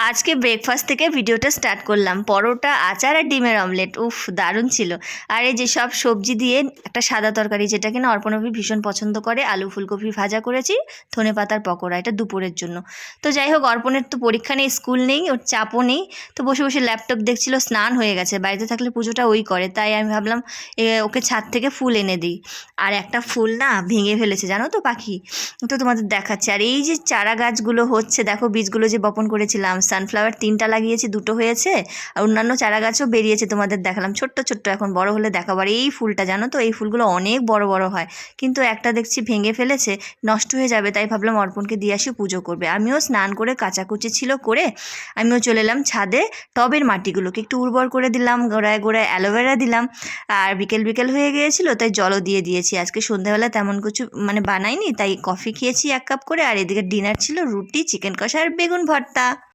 আজকে ব্রেকফাস্ট থেকে ভিডিওটা স্টার্ট করলাম। পরোটা, আচার আর ডিমের অমলেট। উফ, দারুণ ছিল। আর এই যে সব সবজি দিয়ে একটা সাদা তরকারি, যেটা কিনা অর্পণবী ভীষণ পছন্দ করে। আলু ফুলকপি ভাজা করেছি, ধনেপাতার পকোড়া, এটা দুপুরের জন্য। তো যাই হোক, অর্পণের তো পরীক্ষা নেই, স্কুল নেই, ওর চাপও নেই। তো বসে বসে ল্যাপটপ দেখছিল। স্নান হয়ে গেছে, বাড়িতে থাকলে পুজোটা ওই করে, তাই আমি ভাবলাম ওকে ছাদ থেকে ফুল এনে দিই। আর একটা ফুল না ভেঙে ফেলেছে, জানো তো পাখি। তো তোমাদের দেখাচ্ছে। আর এই যে চারা গাছগুলো হচ্ছে, দেখো বীজগুলো যে বপন করেছিলাম, সানফ্লাওয়ার 3টা লাগিয়েছি, 2টো হয়েছে। আর অন্যান্য চারা গাছও বেরিয়েছে, তোমাদের দেখালাম। ছোট্ট ছোট্ট, এখন বড় হলে দেখাবো। আর এই ফুলটা জানো তো, এই ফুলগুলো অনেক বড় বড় হয়, কিন্তু একটা দেখছি ভেঙে ফেলেছে, নষ্ট হয়ে যাবে। তাই ভাবলাম অর্পণকে দিয়ে আসি, পুজো করবে। আমিও স্নান করে, কাচাকুচি ছিল করে, আমিও চলে এলাম ছাদে। টবের মাটিগুলোকে একটু উর্বর করে দিলাম, গোড়ায় গোড়ায় অ্যালোভেরা দিলাম। আর বিকেল বিকেল হয়ে গিয়েছিল, তাই জলও দিয়ে দিয়েছি। আজকে সন্ধ্যাবেলা তেমন কিছু বানাইনি, তাই কফি খেয়েছি 1 কাপ করে। আর এদিকে ডিনার ছিল রুটি, চিকেন কষা আর বেগুন ভর্তা।